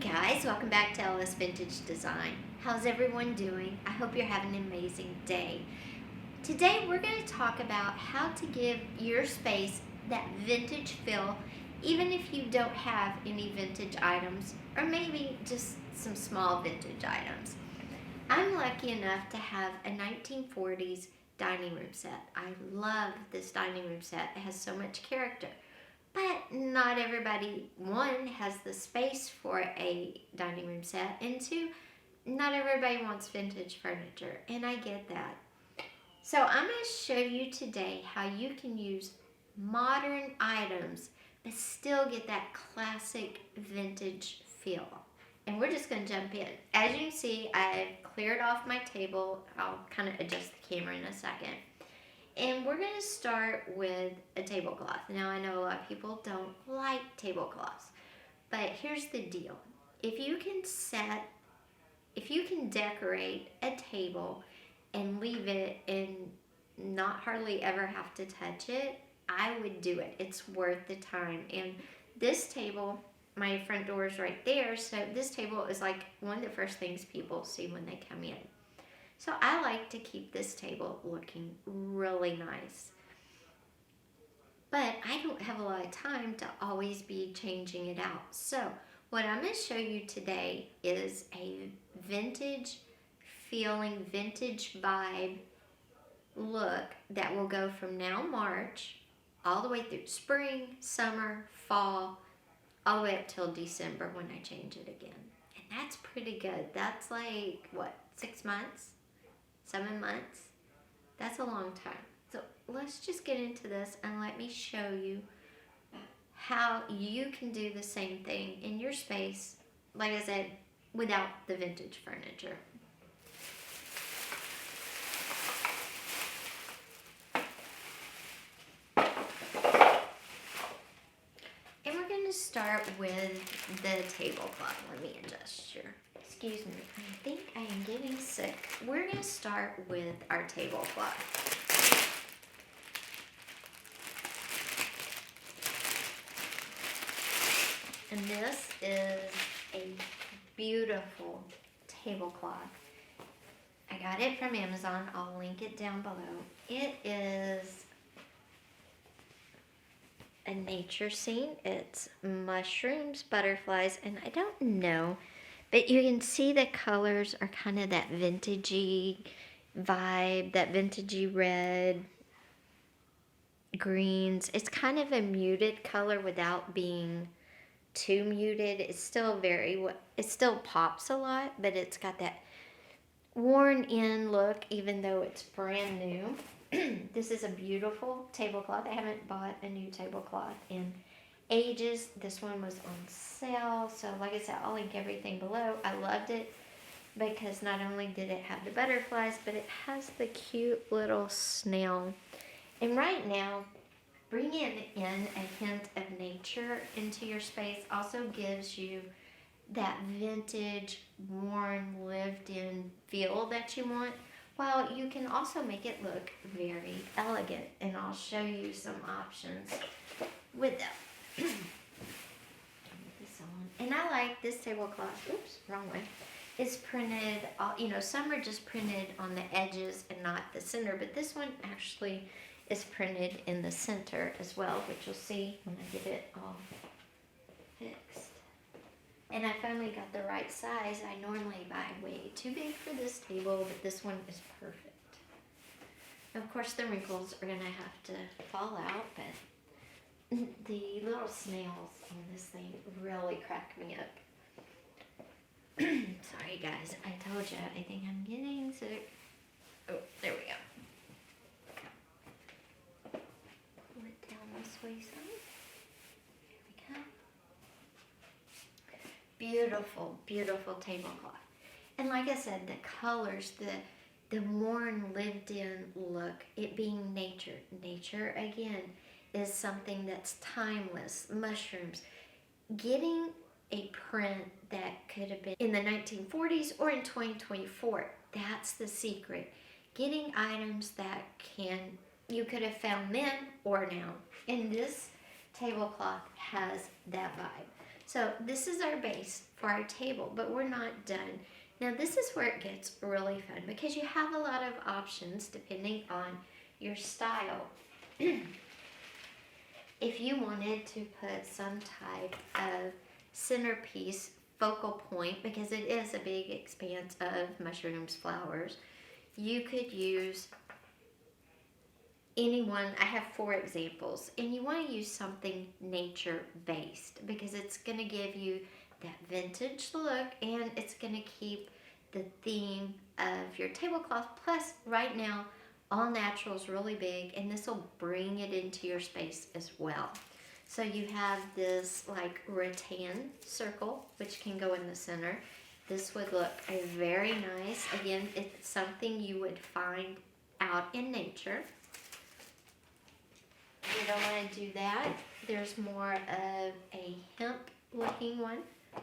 Guys, welcome back to Ellis Vintage Design. How's everyone doing? I hope you're having an amazing day. Today we're going to talk about how to give your space that vintage feel even if you don't have any vintage items or maybe just some small vintage items. I'm lucky enough to have a 1940s dining room set. I love this dining room set. It has so much character. But not everybody, one, has the space for a dining room set, and two, not everybody wants vintage furniture, and I get that. So I'm going to show you today how you can use modern items but still get that classic vintage feel. And we're just going to jump in. As you can see, I've cleared off my table. I'll kind of adjust the camera in a second. And we're going to start with a tablecloth. Now, I know a lot of people don't like tablecloths, but here's the deal. If you can decorate a table and leave it and not hardly ever have to touch it, I would do it. It's worth the time. And this table, my front door is right there, so this table is like one of the first things people see when they come in. So I like to keep this table looking really nice. But I don't have a lot of time to always be changing it out. So what I'm going to show you today is a vintage feeling, vintage vibe look that will go from now March all the way through spring, summer, fall, all the way up till December when I change it again. And that's pretty good. That's like, what, 6 months? 7 months? That's a long time. So let's just get into this and let me show you how you can do the same thing in your space, like I said, without the vintage furniture. And we're going to start with the tablecloth. Let me adjust here. Excuse me, I think I am getting sick. We're going to start with our tablecloth. And this is a beautiful tablecloth. I got it from Amazon. I'll link it down below. It is a nature scene. It's mushrooms, butterflies, and I don't know, but you can see the colors are kind of that vintagey vibe, that vintagey red, greens. It's kind of a muted color without being too muted. It's still it still pops a lot, but it's got that worn in look even though it's brand new. This is a beautiful tablecloth. I haven't bought a new tablecloth in ages. This one was on sale, so like I said, I'll link everything below. I loved it because not only did it have the butterflies, but it has the cute little snail. And right now, bringing in a hint of nature into your space also gives you that vintage, worn, lived-in feel that you want, while you can also make it look very elegant. And I'll show you some options with that. And I like this tablecloth. Oops, wrong way. It's printed, some are just printed on the edges and not the center, but this one actually is printed in the center as well, which you'll see when I get it all fixed. And I finally got the right size. I normally buy way too big for this table, but this one is perfect. Of course, the wrinkles are gonna have to fall out, but the little snails on this thing really crack me up. Sorry guys, I told you, I think I'm getting sick. Oh, there we go. Pull it down this way some. There we go. Beautiful, beautiful tablecloth. And like I said, the colors, the worn, lived-in look, it being nature. Nature, again, is something that's timeless. Mushrooms. Getting a print that could have been in the 1940s or in 2024. That's the secret. Getting items that you could have found then or now. And this tablecloth has that vibe. So this is our base for our table, but we're not done. Now this is where it gets really fun because you have a lot of options depending on your style. If you wanted to put some type of centerpiece focal point, because it is a big expanse of mushrooms, flowers, you could use any one. I have 4 examples, and you want to use something nature based because it's going to give you that vintage look, and it's going to keep the theme of your tablecloth. Plus, right now, all natural is really big, and this will bring it into your space as well. So you have this like rattan circle, which can go in the center. This would look very nice. Again, it's something you would find out in nature. You don't want to do that. There's more of a hemp looking one,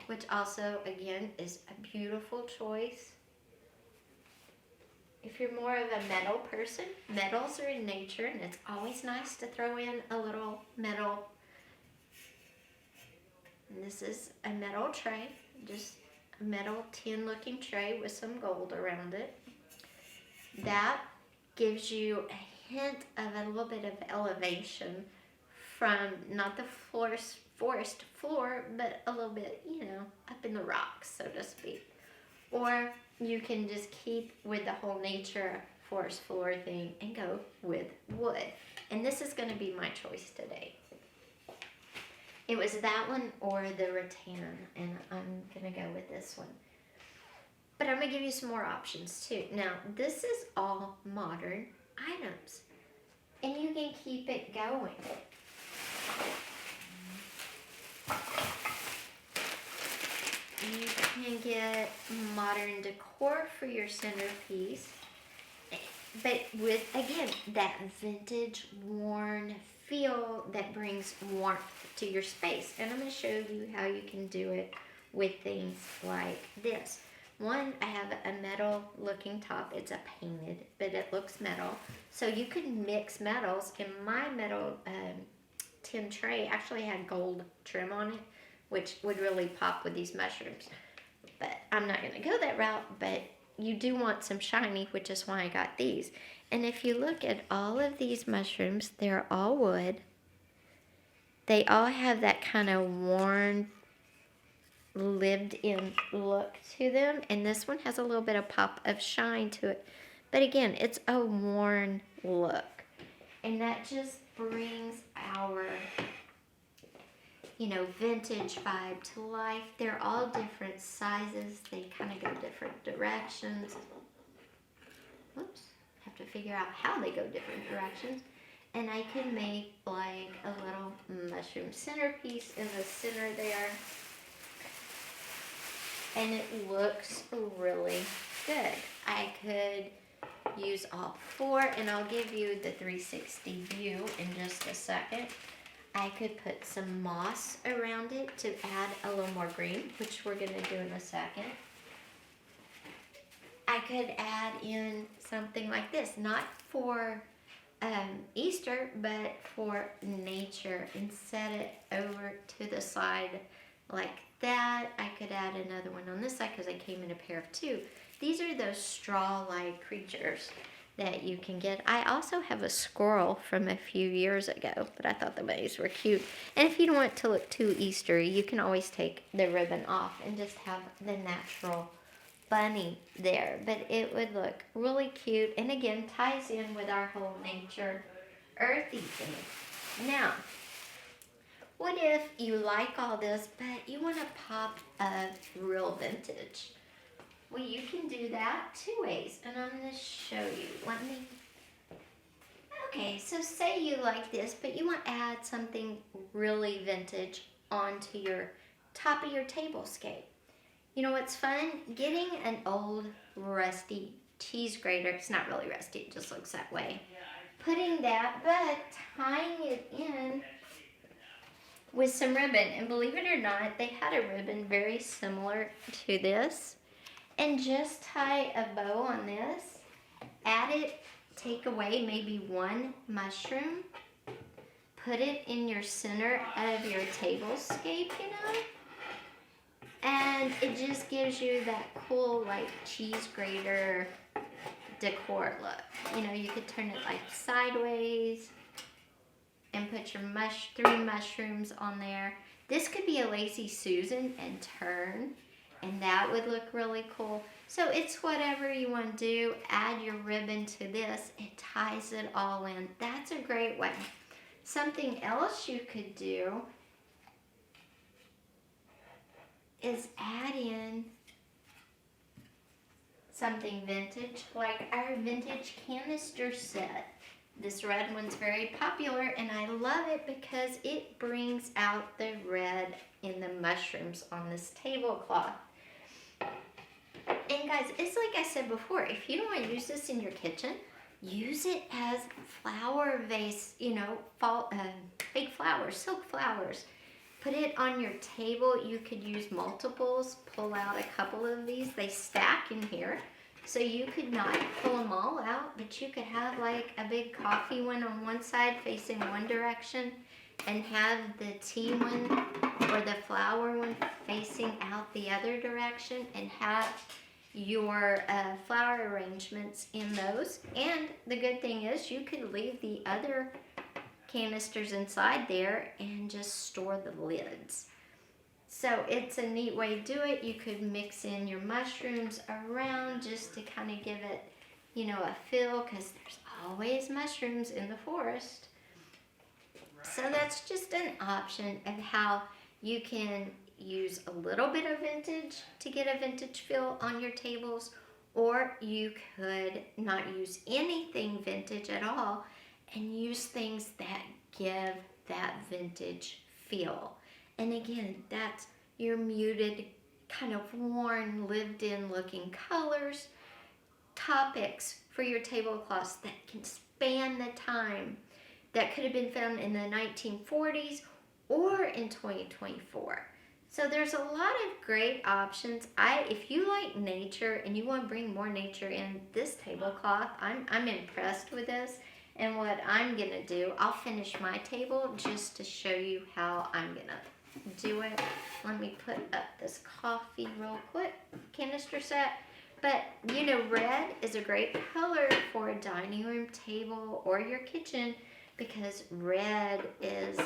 which also, again, is a beautiful choice. If you're more of a metal person, metals are in nature, and it's always nice to throw in a little metal. And this is a metal tray, just a metal tin looking tray with some gold around it. That gives you a hint of a little bit of elevation from not the forest floor, but a little bit, up in the rocks, so to speak. Or you can just keep with the whole nature forest floor thing and go with wood. And this is going to be my choice today. It was that one or the rattan, and I'm going to go with this one. But I'm going to give you some more options too. Now, this is all modern items, and you can keep it going. You can get modern decor for your centerpiece, but with, again, that vintage, worn feel that brings warmth to your space. And I'm going to show you how you can do it with things like this. One, I have a metal looking top. It's a painted, but it looks metal. So you can mix metals. And my metal tin tray actually had gold trim on it, which would really pop with these mushrooms. But I'm not going to go that route, but you do want some shiny, which is why I got these. And if you look at all of these mushrooms, they're all wood. They all have that kind of worn, lived-in look to them. And this one has a little bit of pop of shine to it. But again, it's a worn look. And that just brings our vintage vibe to life. They're all different sizes. They kind of go different directions. Whoops. Have to figure out how they go different directions. And I can make like a little mushroom centerpiece in the center there. And it looks really good. I could use all 4, and I'll give you the 360 view in just a second. I could put some moss around it to add a little more green, which we're going to do in a second. I could add in something like this, not for Easter, but for nature, and set it over to the side like that. I could add another one on this side because I came in a pair of 2. These are those straw-like creatures that you can get. I also have a squirrel from a few years ago, but I thought the bunnies were cute. And if you don't want it to look too Eastery, you can always take the ribbon off and just have the natural bunny there. But it would look really cute, and again, ties in with our whole nature earthy thing. Now, what if you like all this, but you want a pop of real vintage? Well, you can do that 2 ways, and I'm going to show you. Okay, so say you like this, but you want to add something really vintage onto your top of your table scape. You know what's fun? Getting an old rusty cheese grater. It's not really rusty, it just looks that way. Putting that, but tying it in with some ribbon. And believe it or not, they had a ribbon very similar to this. And just tie a bow on this, add it, take away maybe 1 mushroom, put it in your center of your table scape, And it just gives you that cool like cheese grater decor look. You know, you could turn it like sideways and put your 3 mushrooms on there. This could be a Lazy Susan and turn, and that would look really cool. So it's whatever you want to do. Add your ribbon to this. It ties it all in. That's a great way. Something else you could do is add in something vintage, like our vintage canister set. This red one's very popular, and I love it because it brings out the red in the mushrooms on this tablecloth. And guys, it's like I said before, if you don't want to use this in your kitchen, use it as flower vase, you know, fake flowers, silk flowers. Put it on your table. You could use multiples. Pull out a couple of these. They stack in here. So you could not pull them all out, but you could have like a big coffee one on one side facing one direction and have the tea one or the flower one facing out the other direction, and have your flower arrangements in those. And the good thing is you could leave the other canisters inside there and just store the lids. So it's a neat way to do it. You could mix in your mushrooms around just to kind of give it, you know, a feel, because there's always mushrooms in the forest. So that's just an option of how you can use a little bit of vintage to get a vintage feel on your tables, or you could not use anything vintage at all and use things that give that vintage feel. And again, that's your muted, kind of worn, lived-in looking colors, topics for your tablecloths that can span the time, that could have been found in the 1940s or in 2024. So there's a lot of great options. If you like nature and you want to bring more nature in this tablecloth, I'm impressed with this. And what I'm gonna do, I'll finish my table just to show you how I'm gonna do it. Let me put up this coffee real quick, canister set. But you know, red is a great color for a dining room table or your kitchen, because red is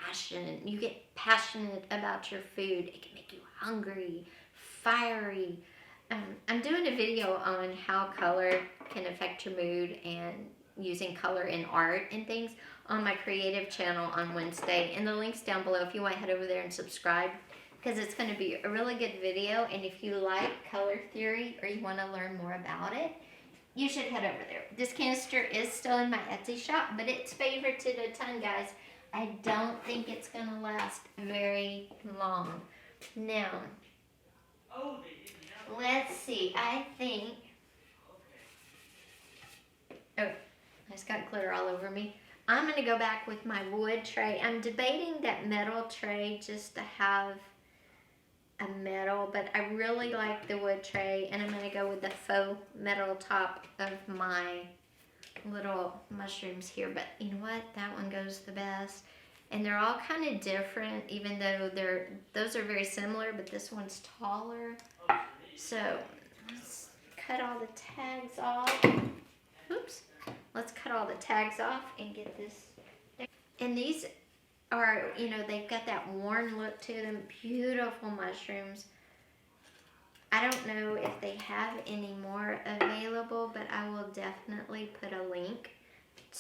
passion. You get passionate about your food. It can make you hungry, fiery. I'm doing a video on how color can affect your mood and using color in art and things on my creative channel on Wednesday, and the link's down below if you want to head over there and subscribe, because it's going to be a really good video. And if you like color theory or you want to learn more about it, you should head over there. This canister is still in my Etsy shop, but it's favorited a ton, guys. I don't think it's going to last very long. Now, let's see. I think, oh, I just got glitter all over me. I'm going to go back with my wood tray. I'm debating that metal tray just to have a metal, but I really like the wood tray, and I'm going to go with the faux metal top of my little mushrooms here. But you know what? That one goes the best. And they're all kind of different, even though those are very similar, but this one's taller. So let's cut all the tags off. Oops. Let's cut all the tags off and get this. And these are, you know, they've got that worn look to them. Beautiful mushrooms. I don't know if they have any more available, but I will definitely put a link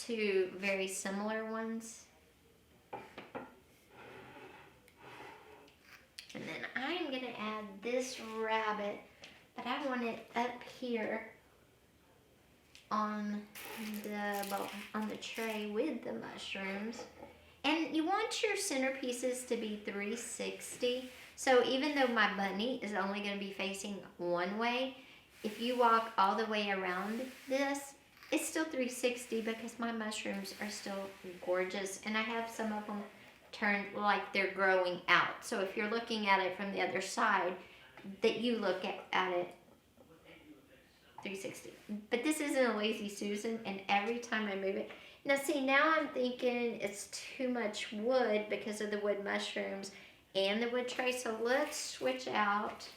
to very similar ones. And then I'm going to add this rabbit, but I want it up here on the tray with the mushrooms. And you want your centerpieces to be 360. So even though my bunny is only going to be facing one way, if you walk all the way around this, it's still 360 because my mushrooms are still gorgeous. And I have some of them turned like they're growing out. So if you're looking at it from the other side, that you look at it 360. But this isn't a Lazy Susan, and every time I move it. Now see, now I'm thinking it's too much wood because of the wood mushrooms, and the wood tray. So let's switch out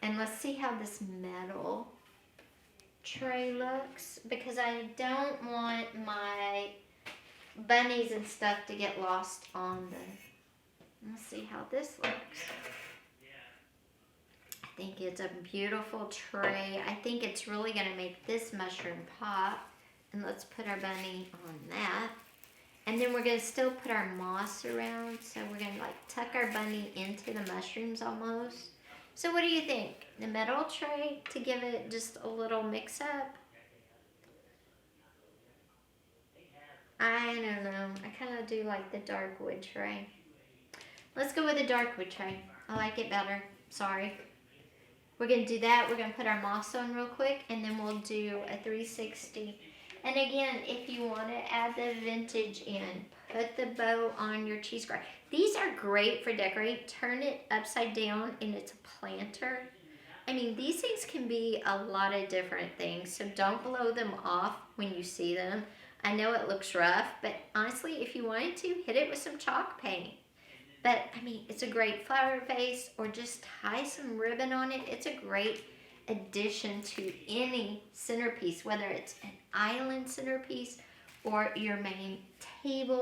and let's see how this metal tray looks, because I don't want my bunnies and stuff to get lost on the, let's see how this looks. I think it's a beautiful tray. I think it's really going to make this mushroom pop. And let's put our bunny on that. And then we're going to still put our moss around. So we're going to like tuck our bunny into the mushrooms almost. So what do you think? The metal tray to give it just a little mix up? I don't know. I kind of do like the dark wood tray. Let's go with the dark wood tray. I like it better. Sorry. We're going to do that. We're going to put our moss on real quick, and then we'll do a 360. And again, if you want to add the vintage in, put the bow on your cheese grater. These are great for decorating. Turn it upside down, and it's a planter. I mean, these things can be a lot of different things, so don't blow them off when you see them. I know it looks rough, but honestly, if you wanted to, hit it with some chalk paint. But, I mean, it's a great flower vase, or just tie some ribbon on it. It's a great addition to any centerpiece, whether it's an island centerpiece or your main table.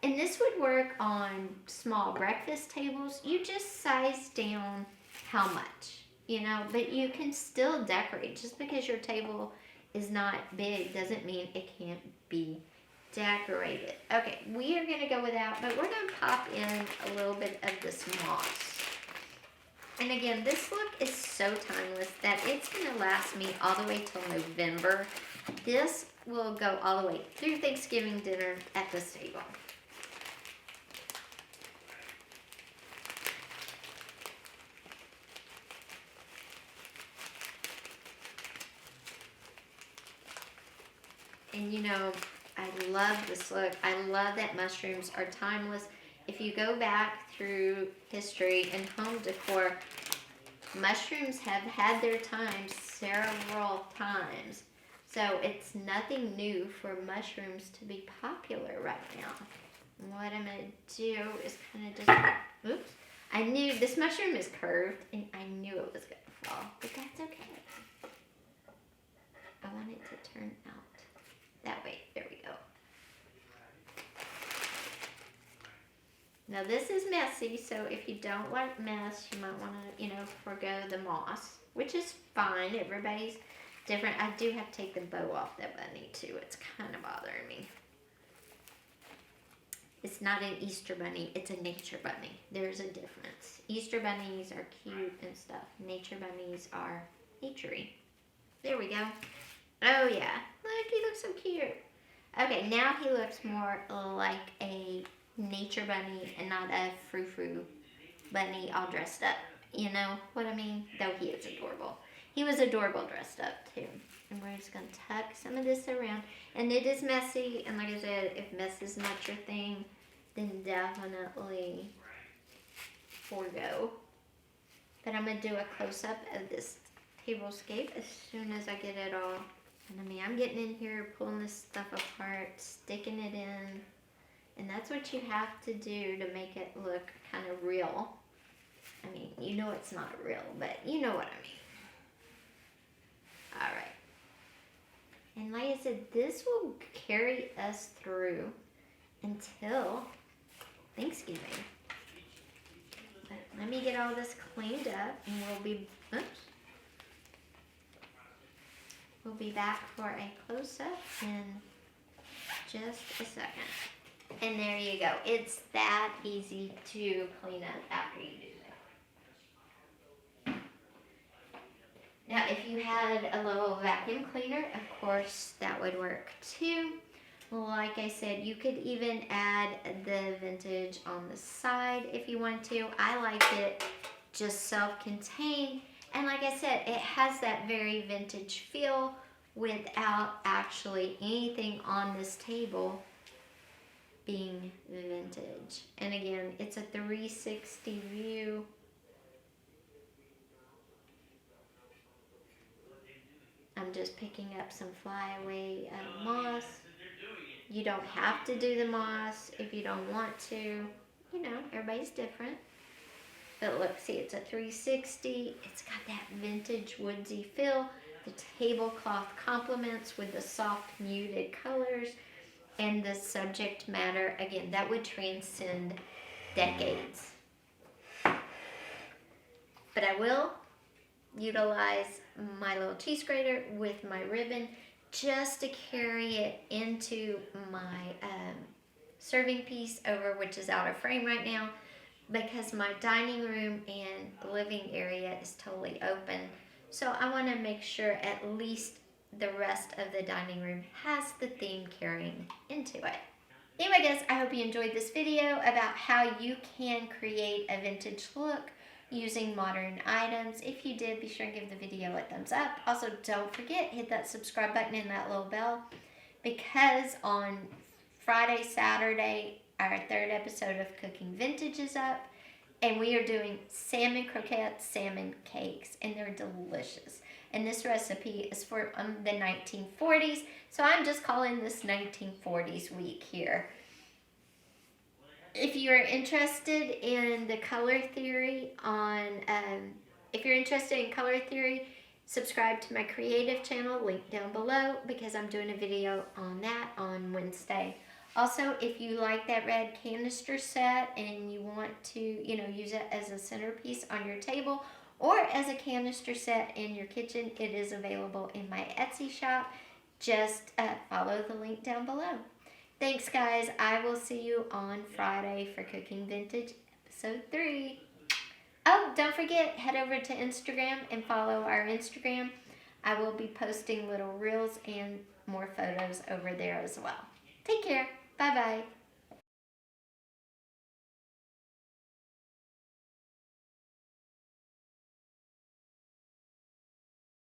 And this would work on small breakfast tables. You just size down how much, you know, but you can still decorate. Just because your table is not big doesn't mean it can't be decorated. Okay, we are going to go with that, but we're going to pop in a little bit of this moss. And again, this look is so timeless that it's going to last me all the way till November. This will go all the way through Thanksgiving dinner at this table. And you know, I love this look. I love that mushrooms are timeless. If you go back through history and home decor, mushrooms have had their time several times. So it's nothing new for mushrooms to be popular right now. And what I'm going to do is kind of just, oops. I knew this mushroom is curved and I knew it was going to fall, but that's okay. I want it to turn out that way. There we go. Now this is messy, so if you don't like mess, you might want to, you know, forgo the moss, which is fine. Everybody's different. I do have to take the bow off that bunny too. It's kind of bothering me. It's not an Easter bunny, it's a nature bunny. There's a difference. Easter bunnies are cute and stuff. Nature bunnies are naturey. There we go. Oh yeah, look, he looks so cute. Okay, now he looks more like a nature bunny and not a frou-frou bunny all dressed up. You know what I mean? Though he is adorable. He was adorable dressed up too. And we're just going to tuck some of this around. And it is messy. And like I said, if mess is not your thing, then definitely forgo. But I'm going to do a close-up of this tablescape as soon as I get it all. And I mean, I'm getting in here, pulling this stuff apart, sticking it in. And that's what you have to do to make it look kind of real. I mean, you know it's not real, but you know what I mean. All right. And like I said, this will carry us through until Thanksgiving. But let me get all this cleaned up and we'll be back for a close-up in just a second. And there you go. It's that easy to clean up after you do that. Now, if you had a little vacuum cleaner, of course, that would work too. Like I said, you could even add the vintage on the side if you want to. I like it just self-contained. And like I said, it has that very vintage feel without actually anything on this table being vintage. And again, it's a 360 view. I'm just picking up some flyaway moss. You don't have to do the moss if you don't want to. you know, everybody's different. But look, see, it's a 360. It's got that vintage woodsy feel. The tablecloth complements with the soft muted colors. And the subject matter, again, that would transcend decades. But I will utilize my little cheese grater with my ribbon just to carry it into my serving piece over, which is out of frame right now, because my dining room and living area is totally open. So I want to make sure at least the rest of the dining room has the theme carrying into it. Anyway guys, I hope you enjoyed this video about how you can create a vintage look using modern items. If you did, be sure and give the video a thumbs up. Also, don't forget, hit that subscribe button and that little bell, because on Friday, Saturday, our third episode of Cooking Vintage is up, and we are doing salmon croquettes, salmon cakes, and they're delicious. And this recipe is for the 1940s, so I'm just calling this 1940s week here. If you're interested in the color theory subscribe to my creative channel, link down below, because I'm doing a video on that on Wednesday. Also, if you like that red canister set and you want to, use it as a centerpiece on your table or as a canister set in your kitchen, it is available in my Etsy shop. Just follow the link down below. Thanks, guys. I will see you on Friday for Cooking Vintage episode 3. Oh, don't forget, head over to Instagram and follow our Instagram. I will be posting little reels and more photos over there as well. Take care. Bye-bye.